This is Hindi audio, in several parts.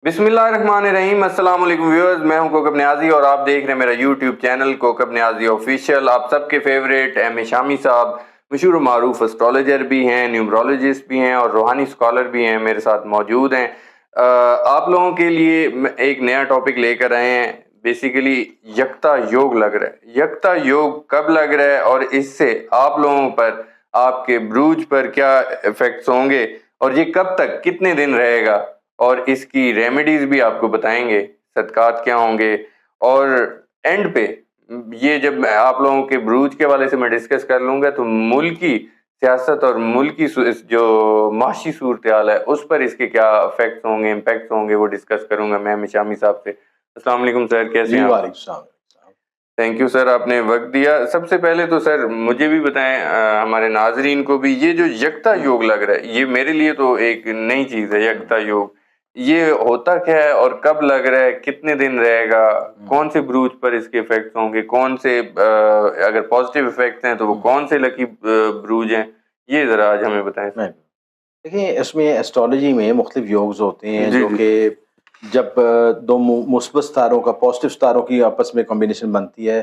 बिस्मिल्लाहिर्रहमानिर्रहीम। अस्सलाम वालेकुम व्यूअर्स, मैं हूं कोकब न्याजी और आप देख रहे हैं मेरा YouTube channel Kokab Niazi official. आप सबके फेवरेट एम शामी साहब मशहूर मारूफ एस्ट्रोलॉजर भी हैं, न्यूमरोलॉजिस्ट भी हैं और रूहानी स्कॉलर भी हैं, मेरे साथ मौजूद हैं। आप लोगों के लिए एक नया टॉपिक लेकर आए हैं। बेसिकली यक्ता योग लग रहा है। यक्ता योग कब लग रहा है और इससे आप लोगों पर, आपके ब्रूज पर क्या इफेक्ट्स होंगे और ये कब तक कितने दिन रहेगा और इसकी रेमेडीज भी आपको बताएंगे, सदकात क्या होंगे। और एंड पे ये जब मैं आप लोगों के ब्रूज के वाले से मैं डिस्कस कर लूंगा तो मुल्क की सियासत और मुल्क की जो माशी सूरत हाल है उस पर इसके क्या इफेक्ट्स होंगे, इम्पैक्ट होंगे, वो डिस्कस करूंगा मैं शामी साहब से। अस्सलाम वालेकुम सर, कैसे हैं आप? थैंक यू सर, आपने वक्त दिया। सबसे पहले तो सर मुझे भी बताएं, हमारे नाजरीन को भी, ये जो यक्ता योग लग रहा है ये मेरे लिए तो एक नई चीज़ है। यक्ता योग ये होता क्या है और कब लग रहा है, कितने दिन रहेगा, कौन से ब्रूज पर इसके इफेक्ट्स होंगे, कौन से अगर पॉजिटिव इफेक्ट्स हैं तो वो कौन से लकी ब्रूज हैं, ये ज़रा आज हमें बताएं सर। देखिए, इसमें एस्ट्रोलॉजी में मुख्तलिफ योग्स होते हैं जी जो जी कि जब दो मुस्बत सितारों का, पॉजिटिव सितारों की आपस में कॉम्बिनेशन बनती है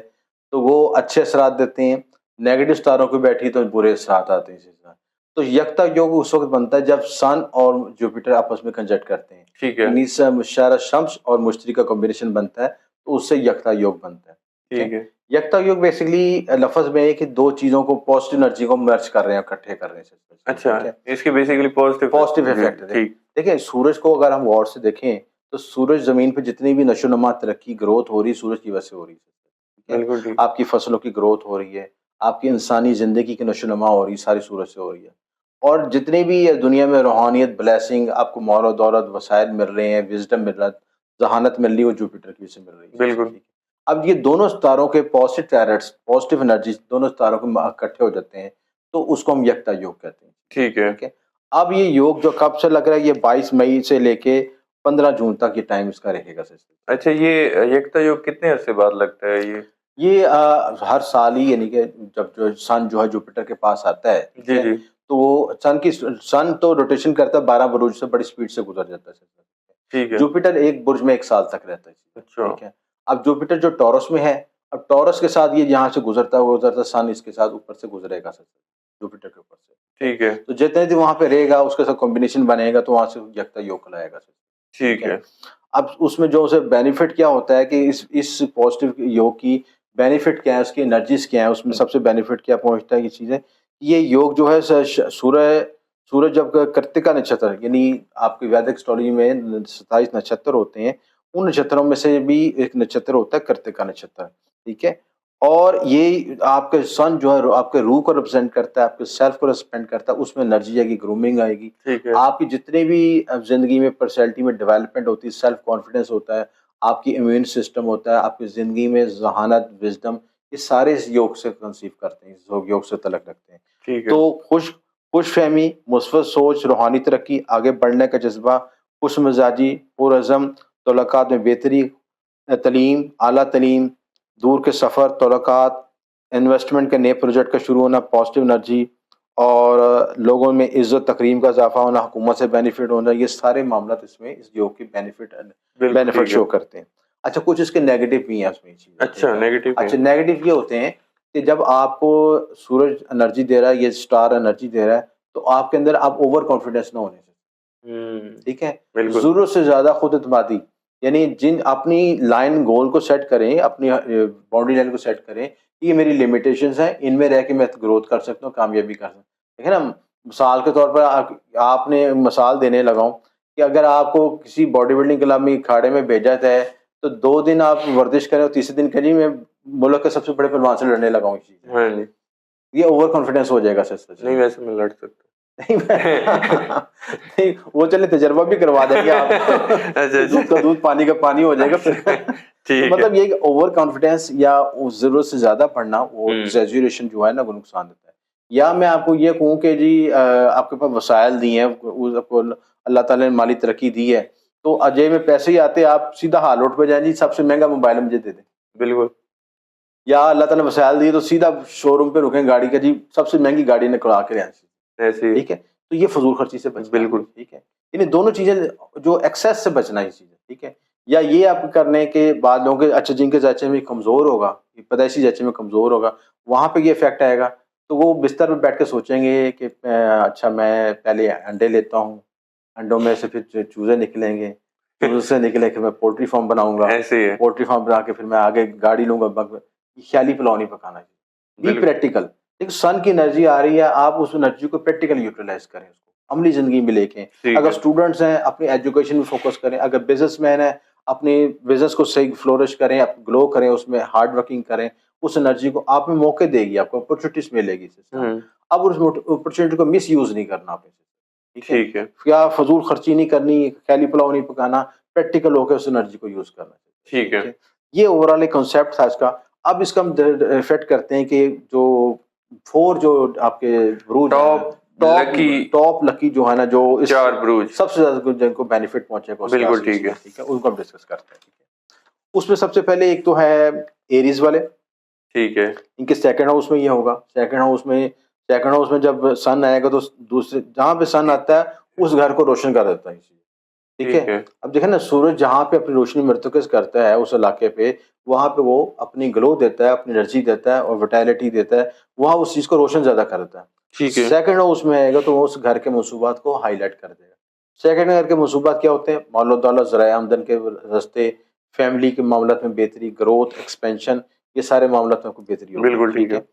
तो वो अच्छे असरात देते हैं। नेगेटिव सितारों की बैठी तो बुरे असरात आते हैं इसी तरह। तो यकता योग उस वक्त बनता है जब सन और जुपिटर आपस में कंजक्ट करते हैं, ठीक है यानी मुशारा शम्स और मुश्तरी का कॉम्बिनेशन बनता है, तो उससे यकता योग बनता है। ठीक है। यकता योग बेसिकली लफ्ज में है कि दो चीजों को, पॉजिटिव एनर्जी को मर्ज कर रहे हैं, इकट्ठे कर रहे हैं। अच्छा, ठीक है, इसके बेसिकली पॉजिटिव पॉजिटिव इफेक्ट है। ठीक। देखिए, सूरज को अगर हम गौर से देखें तो सूरज जमीन पे जितनी भी नशोनुमा, तरक्की, ग्रोथ हो रही है, सूरज की वजह से हो रही है। ठीक है, बिल्कुल ठीक। आपकी फसलों की ग्रोथ हो रही है, आपकी इंसानी जिंदगी की नशोनुमा हो रही है, सारी सूरज से हो रही है। और जितनी भी ये दुनिया में रूहानियत, ब्लेसिंग, आपको माल और दौलत, वसाइल मिल रहे हैं, विजडम मिल रहा है, जहानत मिल रही है, वो जुपिटर की वजह से मिल रही है। बिल्कुल। ठीक है, अब ये दोनों सितारों के पॉजिटिव प्लैनेट्स, पॉजिटिव एनर्जी दोनों सितारों के इकट्ठे हो जाते हैं, तो उसको हम यकता योग कहते हैं। ठीक है। ठीक है, अब ये योग जो कब से लग रहा है, ये 22 मई से लेके 15 जून तक ये टाइम इसका रहेगा सिस्टम। अच्छा, ये एकता योग कितने अरसे बाद लगता है ये? ये हर साल ही, यानी कि जब जो सन जो है जुपिटर के पास आता है, ठीक जी है, जी। तो वो सन तो रोटेशन करता है 12 बुर्ज से, बड़ी स्पीड से गुजर जाता है। ठीक है। जुपिटर एक बुर्ज में एक साल तक रहता है। अच्छा। ठीक है, अब जुपिटर जो टॉरस में है, अब टॉरस के साथ ये यहाँ से गुजरता गुजरता सन इसके साथ ऊपर से गुजरेगा जुपिटर के ऊपर से। ठीक है। तो जितने दिन वहां पे रहेगा उसके साथ कॉम्बिनेशन बनेगा तो वहां से यकता योग कहलाएगा। ठीक ठीक है, है। अब उसमें जो उसे बेनिफिट क्या होता है कि इस पॉजिटिव योग की बेनिफिट क्या है, उसकी एनर्जीज क्या है, उसमें सबसे बेनिफिट क्या पहुंचता है, ये चीजें, ये योग जो है सूर्य सूरज जब कृत्तिका नक्षत्र, यानी आपकी वैदिक एस्ट्रोलॉजी में 27 नक्षत्र होते हैं, उन नक्षत्रों में से भी एक नक्षत्र होता है कृत्तिका नक्षत्र। ठीक है, और ये आपके सन जो है आपके रूह को रिप्रेजेंट करता है, आपके सेल्फ को रिप्रेजेंट करता है, उसमें एनर्जी आएगी, ग्रूमिंग आएगी, ठीक है। आपकी जितने भी जिंदगी में पर्सनैलिटी में डेवलपमेंट होती है, सेल्फ कॉन्फिडेंस होता है, आपकी इम्यून सिस्टम होता है, आपकी जिंदगी में जहानत, विजडम, ये सारे इस योग से कंसीव करते हैं, इस योग से तलक रखते हैं। ठीक है। तो खुश फहमी, मुस्बत सोच, रूहानी तरक्की, आगे बढ़ने का जज्बा, खुश मिजाजी, पुरज़म, तल्लुकात में बेहतरी, तलीम, आला तलीम, दूर के सफ़र, तल्लुकात, इन्वेस्टमेंट के नए प्रोजेक्ट का शुरू होना, पॉजिटिव एनर्जी, और लोगों में इज़्ज़त तकरीम का इज़ाफ़ा होना, हुकूमत से बेनिफिट होना, ये सारे मामला इसमें इस योग के बिल्कुल बेनिफिट ठीक है। शो करते हैं। अच्छा, कुछ इसके नेगेटिव भी हैं इसमें चीज़ें। अच्छा, ठीक है। नेगेटिव है। अच्छा, नेगेटिव ये होते हैं कि जब आपको सूरज एनर्जी दे रहा है, ये स्टार एनर्जी दे रहा है, तो आपके अंदर आप ओवर कॉन्फिडेंस ना होने से। ठीक है, बिल्कुल। ज़रूरत से ज़्यादा खुद एतमादी, यानी जिन अपनी लाइन गोल को सेट करें, अपनी बाउंड्री लाइन को सेट करें, ये मेरी लिमिटेशंस हैं, इनमें रह के मैं ग्रोथ कर सकता हूँ, कामयाबी कर सकता हूँ। ठीक है ना, मिसाल के तौर पर आपने मिसाल देने लगाऊं कि अगर आपको किसी बॉडी बिल्डिंग क्लब में अखाड़े में भेजा जाए तो 2 दिन आप वर्जिश करें और तीसरे दिन कहीं मैं मुल्क के सबसे बड़े पहलवान से लड़ने लगा हूँ, हाँ जी। ये ओवर कॉन्फिडेंस हो जाएगा सच सच। नहीं, वैसे मैं लड़ सकता नहीं नहीं, वो चले तजर्बा भी करवा देंगे आप। अच्छा दूध का अच्छा। दूध, पानी का पानी हो जाएगा फिर। तो ठीक है। मतलब ये ओवर कॉन्फिडेंस या जरूरत से ज्यादा पढ़ना, वो एग्जैजुरेशन जो है ना, वो नुकसान देता है। या मैं आपको ये कहूँ कि जी आपके पास वसाइल दिए हैं, आपको अल्लाह ताला ने माली तरक्की दी है, तो अजय में पैसे ही आते, आप सीधा हाल उठ पे जाए, जी सबसे महंगा मोबाइल मुझे दे दें। बिल्कुल। या अल्लाह ताला ने वसाइल दिए तो सीधा शोरूम पे रुकें गाड़ी का, जी सबसे महंगी गाड़ी निकलवा के आए। ऐसे ही। ठीक है, तो ये फजूल खर्ची से बचना है, बिल्कुल। ठीक है। इन्हें दोनों चीजें जो एक्सेस से बचना ही चीजें, ठीक है। या ये आप करने के बाद लोगों के अच्छा जिनके जायचे में कमजोर होगा, पैदाइशी जायचे में कमजोर होगा, वहां पे ये इफेक्ट आएगा, तो वो बिस्तर पे बैठ के सोचेंगे कि अच्छा मैं पहले अंडे लेता हूँ, अंडों में से फिर चूजे निकलेंगे, चूजे से निकले कि मैं पोल्ट्री फार्म बनाऊंगा, ऐसे ही है। पोल्ट्री फार्म बना के फिर मैं आगे गाड़ी लूंगा, ख्याली पुलाव नहीं पकाना चाहिए। बी बिल्कुल। प्रैक्टिकल। देखो सन की एनर्जी आ रही है, आप उस एनर्जी को प्रैक्टिकल यूटिलाइज करें, उसको अमली जिंदगी में लेके। ठीक अगर है। स्टूडेंट्स हैं अपनी एजुकेशन में फोकस करें, अगर बिजनेसमैन है अपनी बिजनेस को सही फ्लोरिश करें, ग्लो करें, उसमें हार्ड वर्किंग करें, उस एनर्जी को आप में मौके देगी, आपको अपॉर्चुनिटीज मिलेगी सिस्टम। अब उस अपॉर्चुनिटी को मिस यूज नहीं करना आपने, ठीक है। ठीक है। क्या फजूल खर्ची नहीं करनी, ख्याली पुलाव नहीं पकाना, प्रैक्टिकल होकर उस एनर्जी को यूज करना, ठीक है। ये ओवरऑल एक कॉन्सेप्ट था इसका। अब इसका हम इफेक्ट करते हैं कि जो 4 जो आपके ब्रूज टॉप लकी टॉप लकी जो है ना, जो इस 4 ब्रूज। सबसे ज्यादा जिनको बेनिफिट पहुंचेगा उसके बिल्कुल आसिस ठीक में, है। ठीक है, उनको हम डिस्कस करते हैं, ठीक है। उसमें सबसे पहले एक तो है एरीज वाले, ठीक है। इनके सेकंड हाउस में ये होगा। सेकंड हाउस में जब सन आएगा तो दूसरे जहां पे सन आता है उस घर को रोशन कर देता है, ठीक ठीक है। है। अब देखें ना, सूरज जहाँ पे अपनी रोशनी मर्तकज करता है उस इलाके पे, वहां पे वो अपनी ग्लो देता है, अपनी एनर्जी देता है और विटालिटी देता है, वहां उस चीज को रोशन ज्यादा करता है। ठीक है। सेकंड हाउस में आएगा तो वो उस घर के मनसूबात को हाईलाइट कर देगा। सेकंड घर के मनसूबात क्या होते हैं? माल और दौलत, ज़राए आमदन के रास्ते, फैमिली के मामलात में बेहतरी, ग्रोथ, एक्सपेंशन, ये सारे मामलात में आपको बेहतरी होगी, बिल्कुल ठीक ठीक है। है।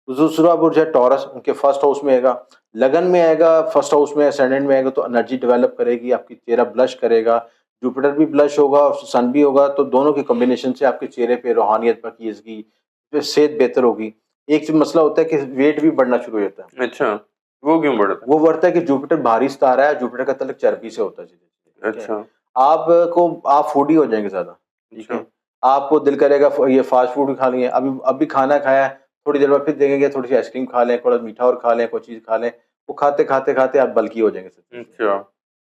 दूसरा बुर्ज है टॉरस, उनके फर्स्ट हाउस में आएगा, लगन में आएगा, फर्स्ट हाउस में असेंडेंट में आएगा तो एनर्जी डेवलप करेगी, आपकी चेहरा ब्लश करेगा, जुपिटर भी ब्लश होगा और सन भी होगा, तो दोनों के कॉम्बिनेशन से आपके चेहरे पे रूहानियत, पाकीज़गी, फिर सेहत बेहतर होगी। एक जो मसला होता है कि वेट भी बढ़ना शुरू हो जाता है। अच्छा, वो क्यों बढ़ता वो बढ़ता है कि जुपिटर भारी सितारा है, जुपिटर का तल्लुक चर्बी से होता है, है? ठीक है। अच्छा। आप फूडी हो जाएंगे ज्यादा, ठीक अच्छा। है। आपको दिल करेगा ये फास्ट फूड खा लिए, अभी खाना खाया है, थोड़ी देर बाद फिर देखेंगे थोड़ी सी आइसक्रीम खा लें, थोड़ा मीठा और खा लें, कोई चीज खा लें, वो खाते खाते खाते आप बल्की हो जाएंगे सच्ची में, अच्छा।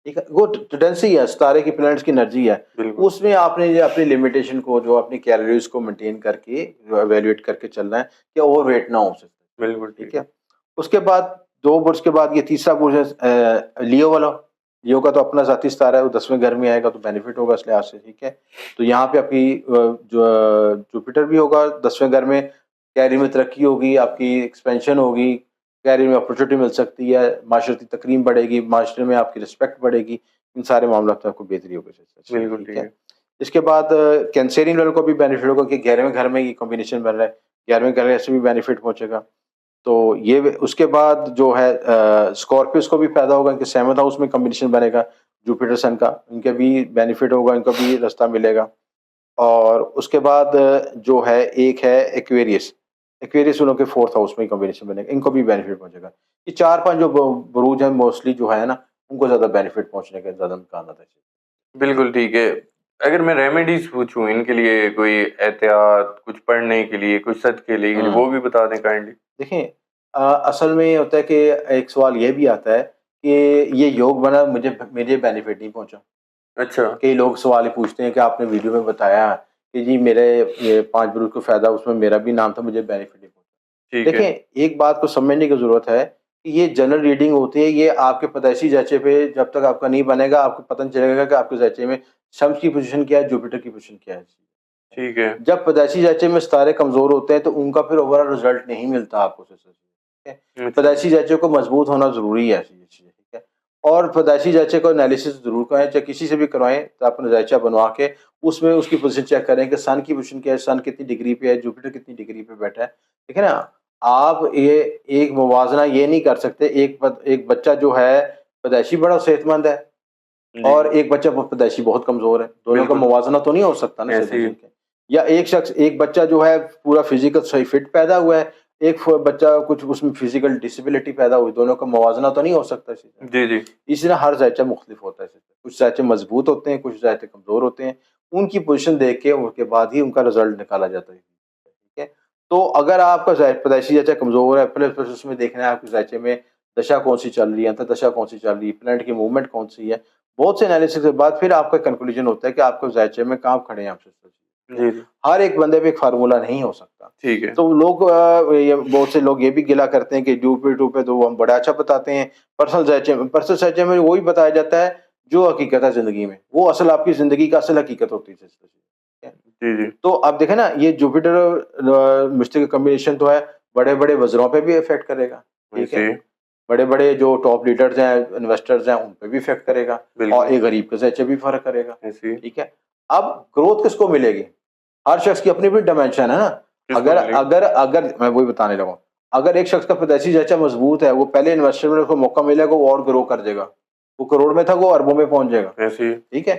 ठीक है। वो टेंडेंसी है, सितारे की प्लैनेट्स की एनर्जी है। बिल्कुल। उसमें आपने ये अपनी लिमिटेशन को, जो अपनी कैलोरीज को मेंटेन करके एवेल्युएट करके चलना है कि ओवर वेट ना हो सकता, बिल्कुल ठीक ठीक है। है। उसके बाद 2 बुर्ज के बाद ये तीसरा बुर्ज है लियो वाला। लियो का तो अपना ज़ाती सितारा है, वो 10वें घर में आएगा तो बेनिफिट होगा इस लिहाज से, ठीक है। तो यहाँ पे आपकी जो जुपिटर भी होगा 10वें घर में, कैरियर में तरक्की होगी, आपकी एक्सपेंशन होगी, कैरियर में अपॉर्चुनिटी मिल सकती है, माशरती तकरीम बढ़ेगी, माशरे में आपकी रिस्पेक्ट बढ़ेगी, इन सारे मामलों में आपको बेहतरी होगी, बिल्कुल ठीक ठीक है। है। इसके बाद कैंसेरियन वालों को भी बेनिफिट होगा कि 11वें घर में ये कॉम्बिनेशन बन रहा है, 11वें घर से भी बेनिफिट पहुंचेगा। तो ये उसके बाद जो है स्कॉर्पियोस को भी पैदा होगा, इनके 7th हाउस में कॉम्बिनेशन बनेगा जुपिटर सन का, इनके भी बेनिफिट होगा, इनको भी रास्ता मिलेगा। और उसके बाद जो है एक है एक्वेरियस, एक्वेरियस उन लोगों के 4th हाउस में कॉम्बिनेशन बनेगा, इनको भी बेनिफिट पहुंचेगा। ये 4-5 जो बुरूज हैं मोस्टली जो है ना, उनको ज़्यादा बेनिफिट पहुंचने का ज़्यादा इम्कान आता है। बिल्कुल ठीक है। अगर मैं रेमेडीज पूछूं इनके लिए, कोई एहतियात, कुछ पढ़ने के लिए, कुछ सदके के लिए, वो भी बता दें काइंडली। देखें असल में ये होता है कि एक सवाल ये भी आता है कि ये योग बना मुझे बेनिफिट नहीं पहुंचा। अच्छा। कई लोग सवाल ये पूछते हैं कि आपने वीडियो में बताया कि जी मेरे ये 5 बुरुज को फ़ायदा, उसमें मेरा भी नाम था, मुझे बेनिफिट नहीं पहुंचा। ठीक है। देखें, एक बात को समझने की ज़रूरत है कि ये जनरल रीडिंग होती है, ये आपके पैदाइशी ज़ायचे पे जब तक आपका नहीं बनेगा, आपको पता नहीं चलेगा कि आपके ज़ायचे में शम्स की पोज़ीशन क्या है, जुपिटर की पोज़ीशन क्या है। ठीक है। जब पैदाइशी ज़ायचे में सितारे कमज़ोर होते हैं तो उनका फिर ओवरऑल रिज़ल्ट नहीं मिलता आपको, ठीक है। अच्छा। पैदाइशी ज़ायचे को मज़बूत होना ज़रूरी है, ठीक है। और पैदाइशी ज़ायचे को एनालिसिस ज़रूर कराएँ, चाहे किसी से भी करवाएँ, तो अपना ज़ायचा बनवा के उसमें उसकी पोज़ीशन चेक करें कि सन की पोज़ीशन क्या है, सन कितनी डिग्री पे है, जुपिटर कितनी डिग्री पे बैठा है, ठीक है ना? आप ये एक मुवाज़ना ये नहीं कर सकते, एक बच्चा जो है पैदाइशी बड़ा सेहतमंद है जी। और एक बच्चा पैदाइशी बहुत कमज़ोर है, दोनों का बिल्कुल। मुवाज़ना तो नहीं हो सकता ना ऐसे ही। ठीक है। या एक बच्चा जो है पूरा फिज़िकल सही फिट पैदा हुआ है, एक बच्चा कुछ उसमें फिज़िकल डिसेबिलिटी पैदा हुई, दोनों का मुवाज़ना तो नहीं हो सकता इसी तरह। जी, जी। इसलिए हर ज़ायचा मुख्तलिफ होता है, कुछ ज़ायचे मज़बूत होते हैं, कुछ ज़ायचे कमज़ोर होते हैं, उनकी पोज़ीशन देख के उनके बाद ही उनका रिज़ल्ट निकाला जाता है, ठीक है। तो अगर आपका पैदाइशी ज़ायचा कमज़ोर है, प्लस उसमें देखना है आपके ज़ायचे में दशा कौन-सी चल रही है, अंतर्दशा कौन-सी चल रही है, प्लैनेट की मूवमेंट कौन-सी है, बहुत से एनालिसिस के बाद फिर आपका कंक्लूजन होता है कि आपके ज़ायचे में कहाँ खड़े हैं आप। जी जी हर एक बंदे पे एक फार्मूला नहीं हो सकता। ठीक है। तो लोग ये बहुत से लोग ये भी गिला करते हैं कि यूट्यूब पे तो हम बड़ा अच्छा बताते हैं। पर्सनल सच्चे में वही बताया जाता है जो हकीकत है ज़िंदगी में। वो असल आपकी ज़िंदगी का असल हकीकत होती है। ठीक है? जी जी तो अब देखें ना ये जुपिटर मिस्त्री का कॉम्बिनेशन तो है, बड़े-बड़े वज़ीरों पे भी इफ़ेक्ट करेगा। ठीक है? ऐसे बड़े-बड़े जो टॉप लीडर्स हैं, इन्वेस्टर्स हैं, उन पे भी इफ़ेक्ट करेगा और बिल्कुल एक गरीब के ज़ेचे भी फ़र्क करेगा। ऐसे ठीक है? अब ग्रोथ किसको मिलेगी? हर शख्स की अपनी-अपनी डायमेंशन है ना। किसको अगर मिलेगी? अगर अगर मैं वही बताने लगा हूँ। अगर एक शख्स का पैदाइशी ढांचा मज़बूत है, वो पहले इन्वेस्टमेंट को मौका मिलेगा, वो और ग्रो कर जाएगा। वो करोड़ में था, वो अरबों में पहुँच जाएगा। ऐसे ठीक है?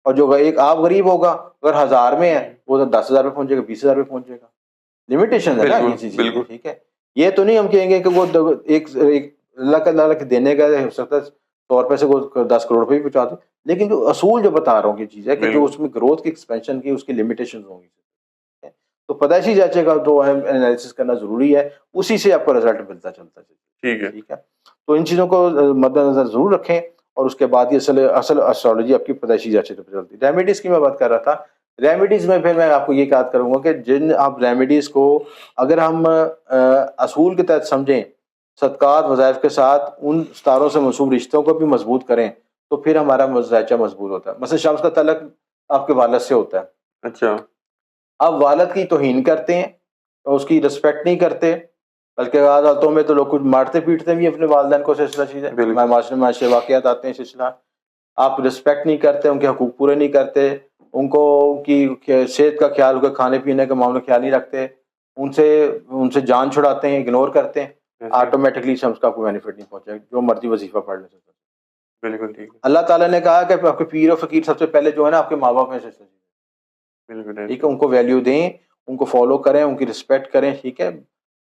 और जो एक आप गरीब होगा, अगर 1000 में है, वो तो 10,000 पे पहुँच जाएगा, 20,000 पे पहुँच जाएगा। लिमिटेशन है ना बिल्कुल किसी चीज़ में, बिल्कुल ठीक है? ये तो नहीं हम कहेंगे कि वो एक एक अल्लाह का देने का हो सकता है ₹100 से वो 10 करोड़ पे भी पहुँचा दे। लेकिन जो असूल जो बता रहा हूँ ये चीज़ है कि जो बिल्कुल उसमें ग्रोथ की एक्सपेंशन की उसकी लिमिटेशंस होंगी। है। तो पैदाइशी ढांचे का तो एनालिसिस करना ज़रूरी है, उसी से आपको रिज़ल्ट मिलता चलता है। ठीक है। ठीक है? तो इन चीज़ों को मद्देनज़र ज़रूर रखें और उसके बाद ही असल असल एस्ट्रोलॉजी आपकी पैदाइशी ढांचे पे चलती है। रेमेडीज़ की मैं बात कर रहा था। रेमेडीज़ में फिर मैं आपको ये बात करूँगा कि जिन आप रेमेडीज़ को अगर हम असूल के तहत समझें, सदक़ात वज़ाइफ के साथ उन सितारों से मंसूब रिश्तों को भी मज़बूत करें, तो फिर हमारा ढांचा मज़बूत होता है। मसलन शम्स का तल्लुक़ आपके वालिद से होता है। अच्छा आप वालिद की तौहीन करते हैं, तो उसकी रिस्पेक्ट नहीं करते, बल्कि बाद हालतों में तो लोग कुछ मारते-पीटते भी अपने वालिदैन को सिलसिला चीज़ है। हमारे बिल्कुल माशरे में ऐसे वाक़यात आते हैं सिलसिला। आप रिस्पेक्ट नहीं करते, उनके हकूक़ पूरे नहीं करते, उनको उनकी सेहत का ख़्याल, उनके खाने-पीने का मामला ख़्याल नहीं रखते, उनसे उनसे जान छुड़ाते हैं, इग्नोर करते हैं, ऐसे ऑटोमैटिकली शम्स का कोई बेनिफिट नहीं पहुँचेगा, जो मर्ज़ी वज़ीफ़ा पढ़ लें। बिल्कुल ठीक है। अल्लाह ताला ने कहा कि आपके पीर और फ़कीर सबसे पहले जो है ना आपके माँ-बाप में से बिल्कुल ठीक ऐसे है, उनको वैल्यू दें, उनको फ़ॉलो करें, उनकी रिस्पेक्ट करें, ठीक है?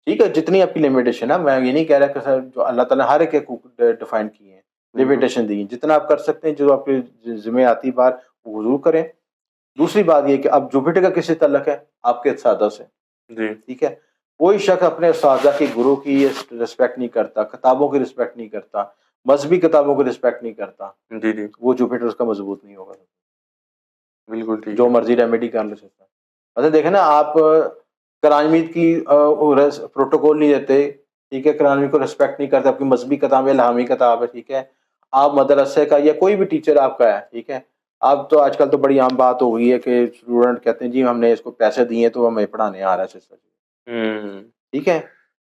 ठीक है, जितनी आपकी लिमिटेशन है, मैं ये नहीं कह रहा कि सर जो अल्लाह ताला हर एक हकूक़ डिफ़ाइन किए हैं, बिल्कुल लिमिटेशन दी हैं, जितना आप कर सकते हैं, जो आपके ज़िम्मे आती बात, वो ज़रूर करें। दूसरी बात ये है कि अब जुपिटर का किससे ताल्लुक है? आपके उस्तादा से, जी ठीक है? कोई शख़्स अपने उस्तादा की, गुरु की रिस्पेक्ट नहीं करता, किताबों की रिस्पेक्ट नहीं करता, मज़हबी किताबों की रिस्पेक्ट नहीं करता, जी जी वो जुपिटर उसका मज़बूत नहीं होगा। बिल्कुल ठीक जो है। मर्ज़ी रेमेडी कर ले सकता है। अच्छा देखें ना आप कुरान की वो प्रोटोकॉल नहीं देते, ठीक है? कुरान को रिस्पेक्ट नहीं करते, आपकी मज़हबी किताब है, इल्हामी किताब है, ठीक है? आप मदरसे का या कोई भी टीचर आपका है, ठीक है? अब तो आजकल तो बड़ी आम बात हो गई है कि स्टूडेंट कहते हैं जी हमने इसको पैसे दिए तो हमें पढ़ाने आ रहा है सिस्टर। हुँ, ठीक है?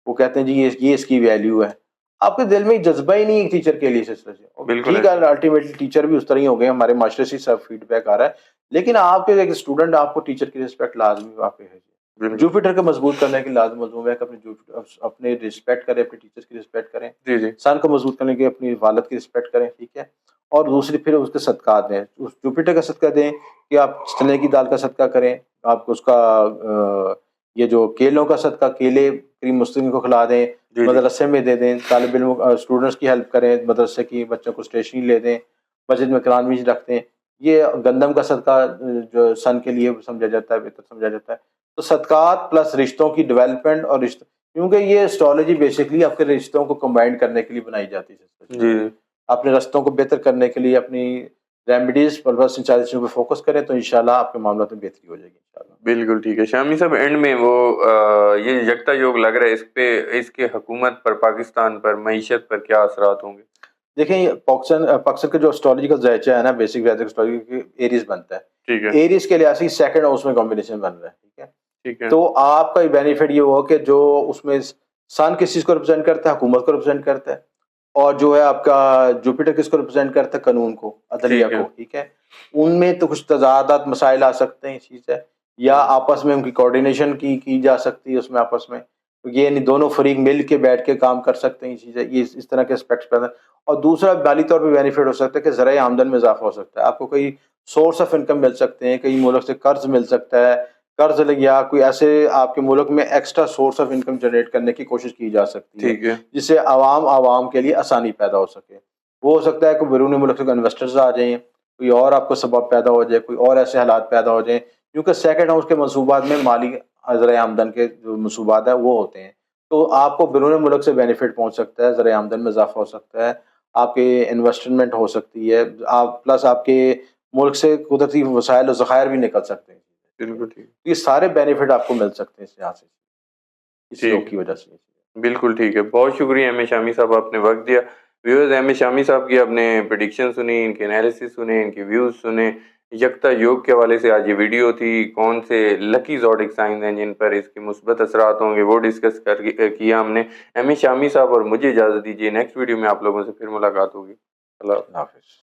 वो कहते हैं जी ये इसकी वैल्यू है। आपके दिल में जज़्बा ही नहीं है टीचर के लिए सिस्टर जी। और बिल्कुल ठीक है ऐसे अल्टीमेटली टीचर भी उस तरह ही हो गए, हमारे मास्टर से सब फीडबैक आ रहा है। लेकिन आपके एक स्टूडेंट आपको टीचर की रिस्पेक्ट लाज़मी वाक़ई है। बिल्कुल। जुपिटर को मज़बूत करने के लाज़िम मज़मूम है कि अपने रिस्पेक्ट करें, अपने टीचर्स की रिस्पेक्ट करें। जी, जी। सन को मज़बूत करने के अपनी वालिद की रिस्पेक्ट करें, ठीक है? और दूसरी फिर उसके सदक़ात दें। उस जुपिटर का सदका दें कि आप चने की दाल का सदका करें, आप उसका ये जो केलों का सदका केले करीम मुस्लिम को खिला दें, जी, जी। मदरसे में दे दें, तालिब इल्म स्टूडेंट्स की हेल्प करें, मदरसे की बच्चों को स्टेशनरी ले दें, मस्जिद में कुरान भी रख दें। ये गंदम का सदका जो सन के लिए समझा जाता है, बेहतर समझा जाता है। तो सदक़ात प्लस रिश्तों की डेवलपमेंट और रिश्ते क्योंकि ये एस्ट्रोलॉजी बेसिकली आपके रिश्तों को कंबाइन करने के लिए बनाई जाती है। जी, जी। अपने रिश्तों को बेहतर करने के लिए अपनी रेमेडीज़ प्लस इन सारी चीज़ों पे फ़ोकस करें तो इंशाल्लाह आपके मामलों में बेहतरी हो जाएगी इंशाल्लाह। बिल्कुल ठीक है। शामी साहब एंड में वो ये यकता योग लग रहा है, इस पे इसके हुकूमत पर, पाकिस्तान पर, मईशत पर क्या असरात होंगे? देखिए ये पाकिस्तान का जो एस्ट्रोलॉजिकल ज़ायचा है ना बेसिक वैदिक एस्ट्रोलॉजी एरीज़ बनता है। ठीक है, एरीज़ के लिहाज से सेकंड हाउस में कॉम्बिनेशन बन रहा है, ठीक है? ठीक है। तो आपका बेनिफिट ये हुआ कि जो उसमें सन किस चीज़ को रिप्रेजेंट करता है? हुकूमत को रिप्रेजेंट करता है। और जो है आपका जुपिटर किसको रिप्रेजेंट करता है? कानून को, अदलिया ठीक है। को, ठीक है? उनमें तो कुछ तज़ादात मसाइल आ सकते हैं, इस चीज़ है या हुँ, आपस में उनकी कोऑर्डिनेशन की जा सकती है उसमें आपस में। तो ये नहीं दोनों फ़रीक मिल के बैठ के काम कर सकते हैं, ये चीज़ है। ये इस तरह के एस्पेक्ट्स पैदा और दूसरा माली तौर पे बेनिफिट हो सकता है कि ज़राए आमदन में इज़ाफ़ा हो सकता है। आपको कई सोर्स ऑफ इनकम मिल सकते हैं, कई मुल्क से कर्ज़ मिल सकता है। कर्ज़ ल या कोई ऐसे आपके मुल्क में extra source of income generate करने की कोशिश की जा सकती है, ठीक है। जिससे आवाम के लिए आसानी पैदा हो सके। वो हो सकता है कि बैरूनी मुल्क से इन्वेस्टर्स आ जाएँ, कोई और आपको सबब पैदा हो जाए, कोई और ऐसे हालात पैदा हो जाएँ, क्योंकि सेकंड हाउस के मंसूबात में माली ज़राए आमदन के जो मंसूबात है वो होते हैं। तो आपको बैरूनी मुल्क से बेनिफिट पहुँच सकता है, ज़राए आमदन में इज़ाफ़ा हो सकता है, आपके इन्वेस्टमेंट हो सकती है, आप प्लस आपके मुल्क से कुदरती वसाइल और ज़खायर भी निकल सकते हैं। बिल्कुल ठीक। ये सारे बेनिफिट आपको मिल सकते हैं यहाँ से, इस ठीक योग है। की वजह से। बिल्कुल ठीक है। बहुत शुक्रिया एम ए शामी साहब, आपने वक़्त दिया। व्यूअर्स, एम ए शामी साहब की आपने प्रेडिक्शन सुनी, इनके एनालिसिस सुने, इनके व्यूज़ सुने। यकता योग के हवाले से आज ये वीडियो थी। कौन से लकी ज़ोडिक साइन हैं जिन पर इसके मुस्बत असरात होंगे वो डिस्कस किया हमने। एम ए शामी साहब और मुझे इजाज़त दीजिए। नेक्स्ट वीडियो में आप लोगों से फिर मुलाकात होगी। अल्लाह हाफ़िज़। हाफ़िज़।